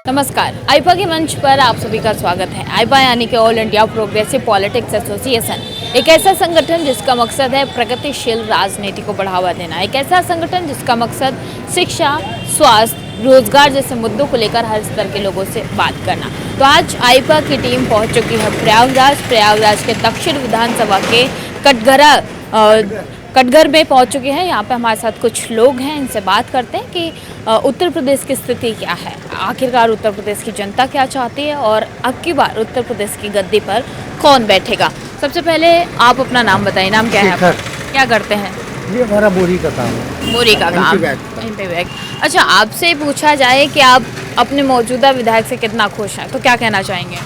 नमस्कार, आईपा के मंच पर आप सभी का स्वागत है। आईपा यानी कि all India progressive politics association एक ऐसा संगठन जिसका मकसद है प्रगतिशील राजनीति को बढ़ावा देना। एक ऐसा संगठन जिसका मकसद शिक्षा, स्वास्थ्य, रोजगार जैसे मुद्दों को लेकर हर स्तर के लोगों से बात करना। तो आज आईपा की टीम पहुंच चुकी है प्रयागराज के दक्षिण विधानसभा के कटघर में पहुंच चुके हैं। यहाँ पे हमारे साथ कुछ लोग हैं, इनसे बात करते हैं कि उत्तर प्रदेश की स्थिति क्या है, आखिरकार उत्तर प्रदेश की जनता क्या चाहती है और अब की बार उत्तर प्रदेश की गद्दी पर कौन बैठेगा। सबसे पहले आप अपना नाम बताइए। नाम क्या है आपका? क्या करते हैं? ये हमारा बोरी का काम है। बोरी का काम। बैग। अच्छा, आपसे पूछा जाए कि आप अपने मौजूदा विधायक से कितना खुश हैं, तो क्या कहना चाहेंगे?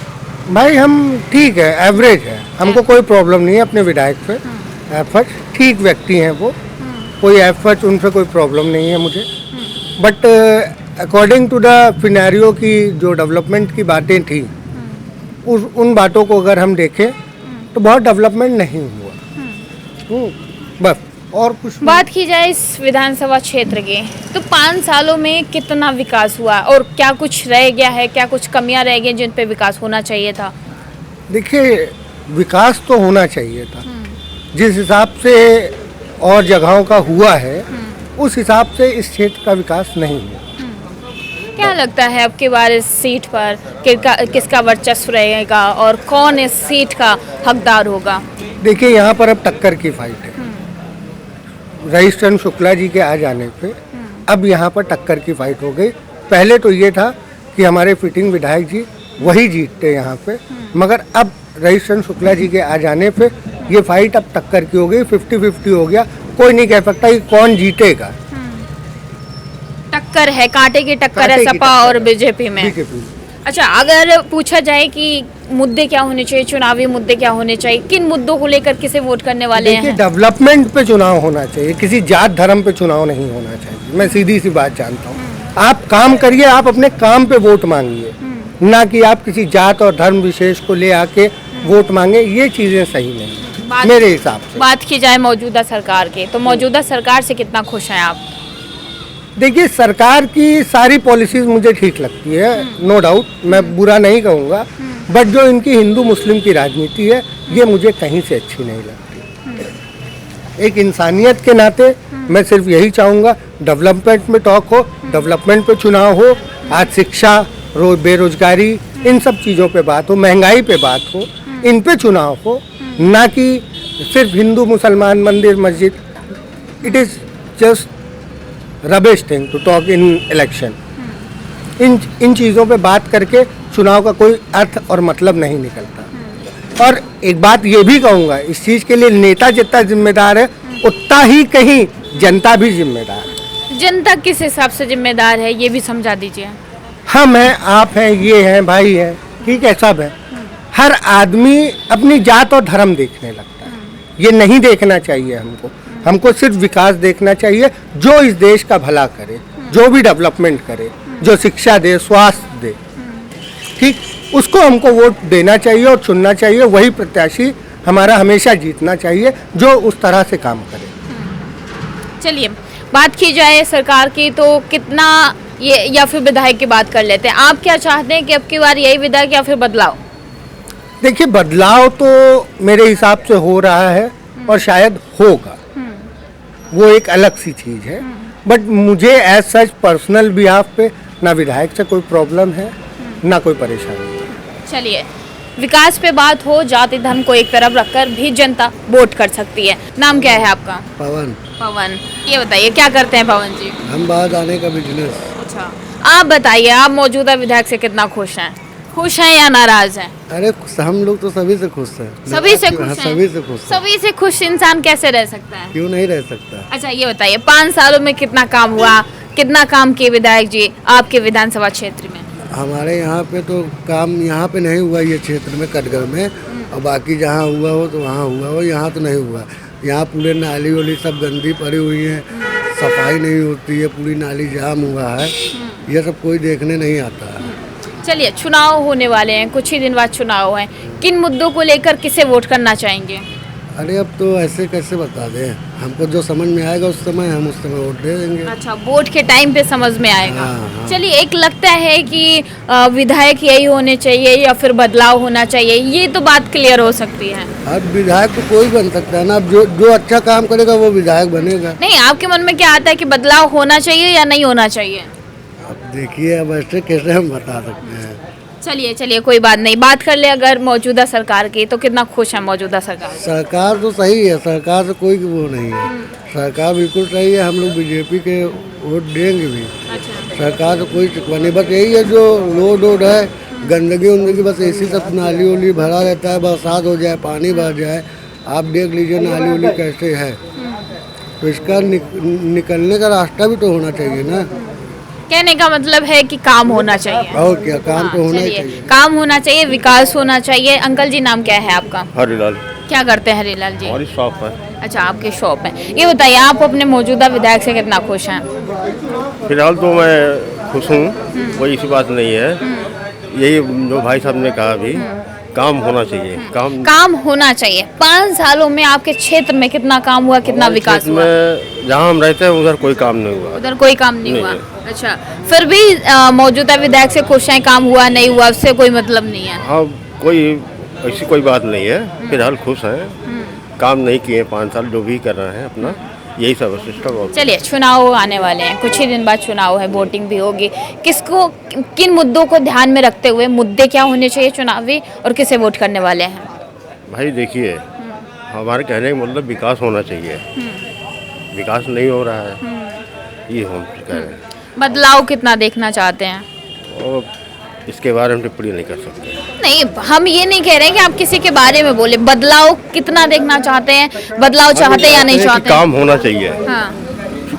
भाई हम ठीक है, एवरेज है, हमको कोई प्रॉब्लम नहीं है अपने विधायक से। एफर्ट ठीक व्यक्ति हैं वो, कोई एफर्ट उनसे कोई प्रॉब्लम नहीं है मुझे। But according to the scenario की जो डेवलपमेंट की बातें थी, उन बातों को अगर हम देखें तो बहुत डेवलपमेंट नहीं हुआ। बस और कुछ बात की जाए इस विधानसभा क्षेत्र की, तो 5 सालों में कितना विकास हुआ और क्या कुछ रह गया है, क्या कुछ कमियां रह गई जिन पे विकास होना चाहिए था? देखिए, विकास तो होना चाहिए था। जिस हिसाब से और जगहों का हुआ है उस हिसाब से इस क्षेत्र का विकास नहीं हुआ। क्या लगता है अब की बार इस सीट पर किसका वर्चस्व रहेगा और कौन इस सीट का हकदार होगा? देखिए, यहाँ पर अब टक्कर की फाइट है। रईस चंद्र शुक्ला जी के आ जाने पे अब यहाँ पर टक्कर की फाइट हो गई। पहले तो ये था कि हमारे फिटिंग विधायक जी वही जीतते यहाँ पे, मगर अब रईस चंद्र शुक्ला जी के आ जाने पे ये फाइट अब टक्कर की हो गई, 50-50 हो गया। कोई नहीं कह सकता कि कौन जीतेगा। टक्कर है, कांटे की टक्कर है सपा और बीजेपी में। अच्छा, अगर पूछा जाए कि मुद्दे क्या होने चाहिए, चुनावी मुद्दे क्या होने चाहिए, किन मुद्दों को लेकर किसे वोट करने वाले हैं? डेवलपमेंट पे चुनाव होना चाहिए, किसी जात धर्म पे चुनाव नहीं होना चाहिए। मैं सीधी सी बात जानता हूँ। आप काम करिए, आप अपने काम पे वोट मांगिए, ना कि आप किसी जात और धर्म विशेष को ले आके वोट मांगे। ये चीजें सही नहीं मेरे हिसाब से। बात की जाए मौजूदा सरकार की, तो मौजूदा सरकार से कितना खुश हैं आप? देखिए, सरकार की सारी पॉलिसीज मुझे ठीक लगती है, नो डाउट, मैं बुरा नहीं कहूँगा। बट जो इनकी हिंदू मुस्लिम की राजनीति है, ये मुझे कहीं से अच्छी नहीं लगती। एक इंसानियत के नाते मैं सिर्फ यही चाहूँगा, डेवलपमेंट में टॉक हो, डेवलपमेंट पे चुनाव हो। आज शिक्षा, बेरोजगारी, इन सब चीज़ों पे बात हो, महंगाई पे बात हो, इन पे चुनाव हो, ना कि सिर्फ हिंदू मुसलमान मंदिर मस्जिद। It is just rubbish thing to talk in election. इन चीज़ों पे बात करके चुनाव का कोई अर्थ और मतलब नहीं निकलता। और एक बात ये भी कहूँगा, इस चीज़ के लिए नेता जितना जिम्मेदार है उतना ही कहीं जनता भी जिम्मेदार है। जनता किस हिसाब से जिम्मेदार है, ये भी समझा दीजिए। हम हैं, आप हैं, ये हैं, भाई हैं, ठीक है, सब है। हर आदमी अपनी जात और धर्म देखने लगता है। ये नहीं देखना चाहिए हमको। हमको सिर्फ विकास देखना चाहिए, जो इस देश का भला करे, जो भी डेवलपमेंट करे, जो शिक्षा दे, स्वास्थ्य दे, ठीक, उसको हमको वोट देना चाहिए और चुनना चाहिए। वही प्रत्याशी हमारा हमेशा जीतना चाहिए जो उस तरह से काम करे। चलिए, बात की जाए सरकार की, तो कितना ये, या फिर विधायक की बात कर लेते हैं। आप क्या चाहते हैं कि अब की बार यही विधायक या फिर बदलाव? देखिए, बदलाव तो मेरे हिसाब से हो रहा है और शायद होगा, वो एक अलग सी चीज़ है। बट मुझे एज सच पर्सनल बिहाफ पे ना विधायक से कोई प्रॉब्लम है, ना कोई परेशानी है। चलिए, विकास पे बात हो, जाति धर्म को एक तरफ रखकर भी जनता वोट कर सकती है। नाम क्या है आपका? पवन। ये बताइए, क्या करते हैं पवन जी? हम बाहर आने का बिजनेस। अच्छा, आप बताइए, आप मौजूदा विधायक से कितना खुश हैं? खुश हैं या नाराज हैं? अरे हम लोग तो सभी से खुश हैं। सभी से खुश हैं? सभी से खुश। सभी से खुश इंसान कैसे रह सकता है? क्यों नहीं रह सकता? अच्छा, ये बताइए, 5 सालों में कितना काम हुआ, कितना काम किए विधायक जी आपके विधानसभा क्षेत्र में? हमारे यहाँ पे तो काम यहाँ पे नहीं हुआ, ये क्षेत्र में कटघर में, और बाकी जहाँ हुआ हो तो वहाँ हुआ हो, यहाँ तो नहीं हुआ। यहाँ पूरे नाली वाली सब गंदी पड़ी हुई है, सफाई नहीं होती है, पूरी नाली जाम हुआ है, ये सब कोई देखने नहीं आता है। चलिए, चुनाव होने वाले हैं, कुछ ही दिन बाद चुनाव है, किन मुद्दों को लेकर किसे वोट करना चाहेंगे? अरे अब तो ऐसे कैसे बता दें, हमको जो समझ में आएगा उस समय हम उस समय वोट दे देंगे। अच्छा, वोट के टाइम पे समझ में आएगा। हाँ, हाँ। चलिए, एक लगता है कि विधायक यही होने चाहिए या फिर बदलाव होना चाहिए, ये तो बात क्लियर हो सकती है। अब विधायक तो कोई बन सकता है ना, अब जो अच्छा काम करेगा वो विधायक बनेगा। नहीं, आपके मन में क्या आता है कि बदलाव होना चाहिए या नहीं होना चाहिए? अब देखिए, अब ऐसे कैसे हम बता सकते हैं। चलिए कोई बात नहीं, बात कर ले अगर मौजूदा सरकार की, तो कितना खुश है मौजूदा सरकार? सरकार तो सही है, सरकार से कोई वो नहीं है, सरकार बिल्कुल सही है। हम लोग बीजेपी के वोट देंगे भी। अच्छा, सरकार तो कोई शिकवा नहीं, बस यही है जो रोड है, गंदगी उंदगी, बस इसी सब नाली उली भरा रहता है, बरसात हो जाए पानी भर जाए, आप देख लीजिए नाली उली कैसे है। तो इसका निकलने का रास्ता भी तो होना चाहिए ना। कहने का मतलब है कि काम होना चाहिए। और क्या, काम तो होना ही चलिए, चाहिए। काम होना चाहिए, विकास होना चाहिए। अंकल जी, नाम क्या है आपका? हरिलाल, क्या करते हैं हरीलाल जी? हमारी शॉप है। अच्छा, आपकी शॉप है। ये बताइए, आप अपने मौजूदा विधायक से कितना खुश हैं? फिलहाल तो मैं खुश हूँ, कोई ऐसी बात नहीं है। यही जो भाई साहब ने कहा अभी, काम होना चाहिए। काम होना चाहिए। 5 सालों में आपके क्षेत्र में कितना काम हुआ, कितना विकास क्षेत्र हुआ? में जहाँ हम रहते हैं उधर कोई काम नहीं हुआ। उधर कोई काम नहीं नहीं हुआ। है। अच्छा, फिर भी मौजूदा विधायक से खुश हैं, काम हुआ नहीं हुआ उससे कोई मतलब नहीं है? हाँ, कोई ऐसी कोई बात नहीं है, फिलहाल खुश हैं। काम नहीं किए 5 साल, जो भी कर रहे हैं अपना, यही सब सिस्टम। और चलिए, चुनाव आने वाले हैं, कुछ ही दिन बाद चुनाव है, वोटिंग भी होगी। किसको, किन मुद्दों को ध्यान में रखते हुए, मुद्दे क्या होने चाहिए चुनावी, और किसे वोट करने वाले हैं? भाई देखिए, हमारे कहने का मतलब विकास होना चाहिए। विकास नहीं हो रहा है, ये हम कह रहे हैं। बदलाव कितना देखना चाहते हैं? और इसके बारे में टिप्पणी नहीं कर सकते। नहीं, हम ये नहीं कह रहे हैं कि आप किसी के बारे में बोले। बदलाव कितना देखना चाहते हैं, बदलाव चाहते या नहीं चाहते? काम होना चाहिए। हाँ,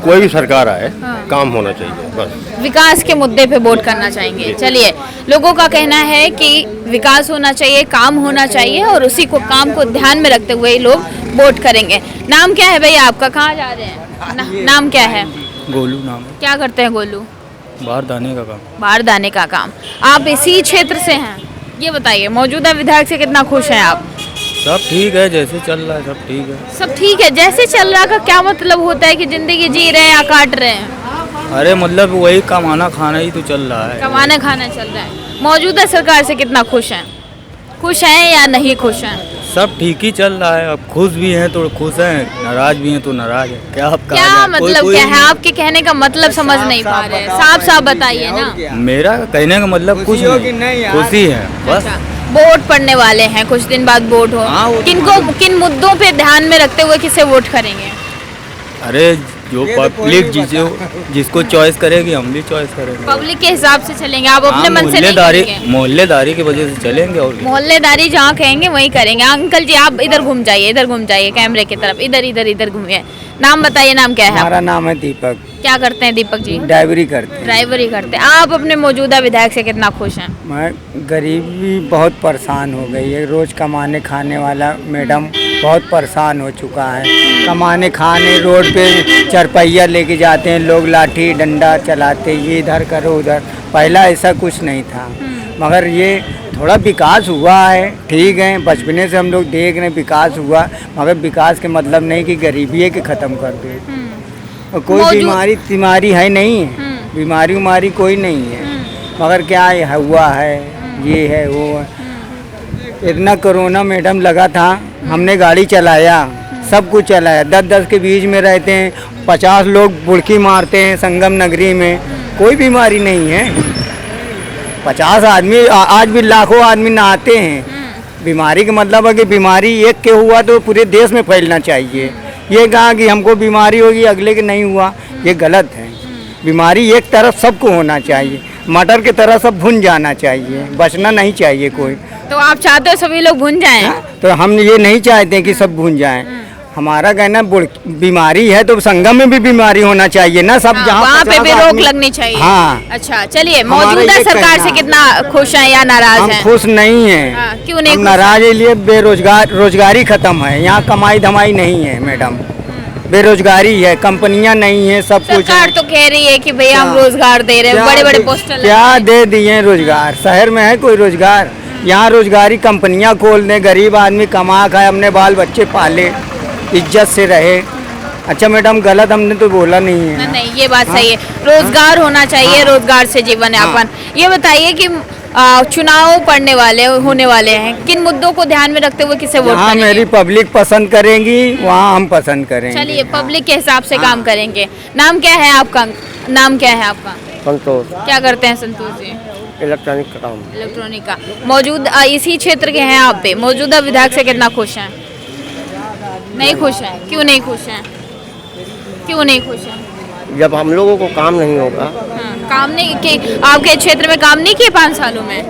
कोई भी सरकार आए, हाँ। काम होना चाहिए बस। विकास के मुद्दे पे वोट करना चाहेंगे। चलिए, लोगों का कहना है कि विकास होना चाहिए, काम होना चाहिए, और उसी को, काम को ध्यान में रखते हुए लोग वोट करेंगे। नाम क्या है भैया आपका, कहाँ जा रहे हैं? नाम क्या है? गोलू नाम है। क्या करते हैं गोलू? बाहर दाने का काम। बाहर दाने का काम। आप इसी क्षेत्र से हैं? ये बताइए, मौजूदा विधायक से कितना खुश हैं आप? सब ठीक है, जैसे चल रहा है सब ठीक है। सब ठीक है, जैसे चल रहा का क्या मतलब होता है कि जिंदगी जी रहे हैं या काट रहे हैं? अरे मतलब वही कमाना खाना ही तो चल रहा है। कमाना खाना चल रहा है। मौजूदा सरकार से कितना खुश हैं? खुश हैं या नहीं खुश हैं? सब ठीक ही चल रहा है। अब खुश भी हैं तो खुश हैं, नाराज भी हैं तो नाराज है। क्या आप कहा क्या जाए? मतलब क्या है? आपके कहने का मतलब समझ नहीं पा रहे हैं, साफ साफ बताइए ना। मेरा कहने का मतलब कुछ नहीं, खुशी है बस। अच्छा, वोट पड़ने वाले हैं, कुछ दिन बाद वोट हो। हाँ, वो तो किनको, किन मुद्दों पे ध्यान में रखते हुए किसे वोट करेंगे? अरे जो पब्लिक जिसको चॉइस करेगी हम भी चॉइस करेंगे। पब्लिक के हिसाब से चलेंगे, आप अपने हाँ, मन से नहीं करेंगे? मोहल्लेदारी की वजह से चलेंगे। और मोहल्लेदारी जहाँ कहेंगे वहीं करेंगे। अंकल जी, आप इधर घूम जाइए, इधर घूम जाइए कैमरे की तरफ, इधर इधर इधर घूमिए। नाम बताइए, नाम क्या है? हमारा नाम है दीपक, क्या करते हैं दीपक जी? ड्राइवरी करते हैं। ड्राइवरी करते हैं। आप अपने मौजूदा विधायक से कितना खुश हैं? मैं गरीबी बहुत परेशान हो गई है, रोज़ कमाने खाने वाला मैडम बहुत परेशान हो चुका है। कमाने खाने रोड पे चरपहिया लेके जाते हैं लोग, लाठी डंडा चलाते, ये इधर करो उधर। पहला ऐसा कुछ नहीं था, मगर ये थोड़ा विकास हुआ है, ठीक है। बचपने से हम लोग देख रहे हैं विकास हुआ, मगर विकास के मतलब नहीं कि गरीबी है कि ख़त्म कर दे। और कोई बीमारी है नहीं है, बीमारी उमारी कोई नहीं है, मगर क्या है हुआ है, ये है वो है। इतना कोरोना मैडम लगा था, हमने गाड़ी चलाया, सब कुछ चलाया, 10-10 के बीच में रहते हैं, 50 लोग बुड़की मारते हैं संगम नगरी में, कोई बीमारी नहीं है। 50 आदमी, आज भी लाखों आदमी नहाते हैं। बीमारी का मतलब है कि बीमारी एक के हुआ तो पूरे देश में फैलना चाहिए। ये कहा कि हमको बीमारी होगी अगले के नहीं हुआ, ये गलत है। बीमारी एक तरफ सबको होना चाहिए, मटर की तरह सब भुन जाना चाहिए, बचना नहीं चाहिए कोई। तो आप चाहते हो सभी लोग भून जाएं? तो हम ये नहीं चाहते कि सब भून जाएं। हमारा कहना बीमारी है तो संगम में भी बीमारी होना चाहिए ना, सब जहाँ वहाँ पे 50 भी रोक आदमी- लगनी चाहिए। हाँ। अच्छा, चलिए, हमारा मौजूदा ये सरकार कहना से है। कितना खुश हैं या नाराज हम हैं? खुश नहीं हैं। हाँ, क्यों नहीं हम खुश नाराज है लिए रोजगारी खत्म है, यहाँ कमाई धमाई नहीं है मैडम, बेरोजगारी है, कंपनियां नहीं है, सब कुछ सरकार है। तो कह रही है कि भैया हम क्या? रोजगार दे रहे हैं, क्या बड़े बड़े दे- पोस्टर क्या लगे हैं। दे दिए रोजगार? शहर में है कोई रोजगार? यहाँ रोजगारी कंपनियाँ खोल दें, गरीब आदमी कमा खाए, अपने बाल बच्चे पाले, इज्जत से रहे। अच्छा मैडम, गलत हमने तो बोला नहीं है। नहीं, ये बात सही है, रोजगार होना चाहिए, रोजगार से जीवन यापन। ये बताइए कि चुनाव पड़ने वाले होने वाले हैं, किन मुद्दों को ध्यान में रखते हुए किसे वोट जहाँ करेंगे? मेरी पब्लिक पसंद करेंगी वहाँ हम पसंद करेंगे। चलिए, पब्लिक के हिसाब से काम करेंगे। नाम क्या है आपका? नाम क्या है आपका? संतोष, क्या करते हैं संतोष जी? इलेक्ट्रॉनिक का काम। इलेक्ट्रॉनिक का। इसी क्षेत्र के हैं आप पे, मौजूदा विधायक से कितना खुश हैं? नहीं खुश हैं? क्यों नहीं खुश हैं? क्यों नहीं खुश हैं? जब हम लोगों को काम नहीं होगा, हाँ, काम नहीं कि आपके क्षेत्र में काम नहीं किए 5 सालों में?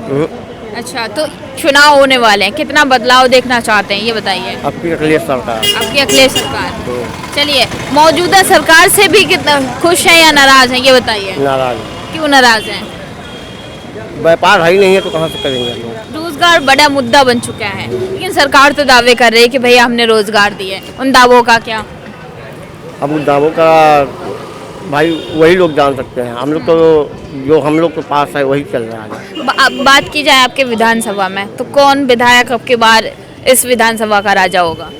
अच्छा, तो चुनाव होने वाले हैं, कितना बदलाव देखना चाहते हैं ये बताइए? आपकी अखिलेश सरकार। आपकी अखिलेश सरकार। चलिए, मौजूदा सरकार से भी कितना खुश हैं या नाराज हैं ये बताइए? नाराज, क्यों नाराज हैं? व्यापार है ही नहीं है तो कहाँ से करेंगे लोग। रोजगार बड़ा मुद्दा बन चुका है, लेकिन सरकार तो दावे कर रही है कि भैया हमने रोजगार दिए। उन दावों का क्या? अब उन दावों का भाई वही लोग जान सकते हैं, हम लोग तो जो हम लोग के पास है वही चल रहा है। बात की जाए आपके विधानसभा में, तो कौन विधायक अब की बार इस विधानसभा का राजा होगा?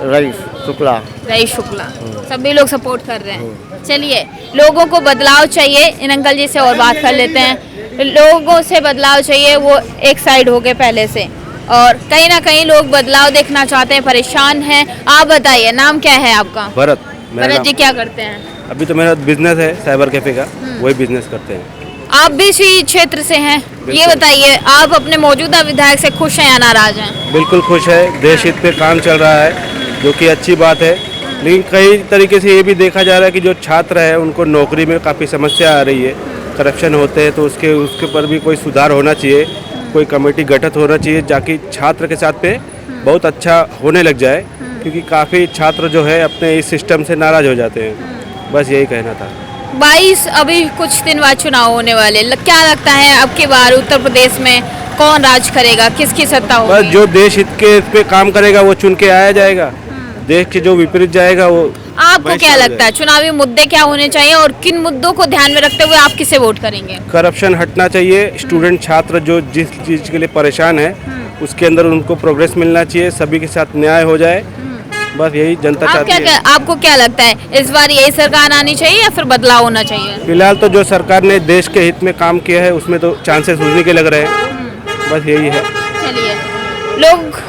रईस शुक्ला। रईस शुक्ला, सभी लोग सपोर्ट कर रहे हैं। चलिए, लोगों को बदलाव चाहिए। इन अंकल जी से और बात कर लेते हैं। लोगों से बदलाव चाहिए, वो एक साइड हो गए पहले से, और कहीं ना कहीं लोग बदलाव देखना चाहते हैं, परेशान हैं। आप बताइए, नाम क्या है आपका? भरत। भरत जी, क्या करते हैं? अभी तो मेरा बिजनेस है साइबर कैफे का, वही बिजनेस करते हैं। आप भी इसी क्षेत्र से हैं, ये बताइए, आप अपने मौजूदा विधायक से खुश हैं या नाराज हैं? बिल्कुल खुश है, देश हित पे काम चल रहा है, जो कि अच्छी बात है। लेकिन कई तरीके से ये भी देखा जा रहा है कि जो छात्र है उनको नौकरी में काफ़ी समस्या आ रही है, करप्शन होते हैं, तो उसके ऊपर भी कोई सुधार होना चाहिए, कोई कमेटी गठित होना चाहिए, ताकि छात्र के साथ पे बहुत अच्छा होने लग जाए, क्योंकि काफ़ी छात्र जो है अपने इस सिस्टम से नाराज हो जाते हैं। बस यही कहना था। 22 अभी कुछ दिन बाद चुनाव होने वाले, क्या लगता है अब की बार उत्तर प्रदेश में कौन राज करेगा, किसकी सत्ता बस होगी? जो देश हित के पे काम करेगा वो चुन के आया जाएगा, देश के जो विपरीत जाएगा वो। आपको क्या लगता है चुनावी मुद्दे क्या होने चाहिए, और किन मुद्दों को ध्यान में रखते हुए आप किसे वोट करेंगे? करप्शन हटना चाहिए, स्टूडेंट छात्र जो जिस चीज़ के लिए परेशान है उसके अंदर उनको प्रोग्रेस मिलना चाहिए, सभी के साथ न्याय हो जाए, बस यही जनता चाहती है। आपको क्या लगता है, इस बार यही सरकार आनी चाहिए या फिर बदलाव होना चाहिए? फिलहाल तो जो सरकार ने देश के हित में काम किया है उसमें तो चांसेस उन्हीं के लग रहे हैं, बस यही है। चलिए, लोग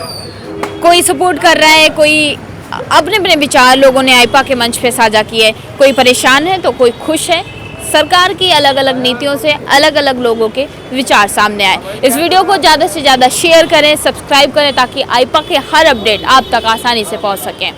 कोई सपोर्ट कर रहा है, कोई अपने अपने विचार लोगों ने आईपा के मंच पे साझा किए, कोई परेशान है तो कोई खुश है। सरकार की अलग अलग नीतियों से अलग अलग लोगों के विचार सामने आए। इस वीडियो को ज़्यादा से ज़्यादा शेयर करें, सब्सक्राइब करें, ताकि आईपा के हर अपडेट आप तक आसानी से पहुंच सकें।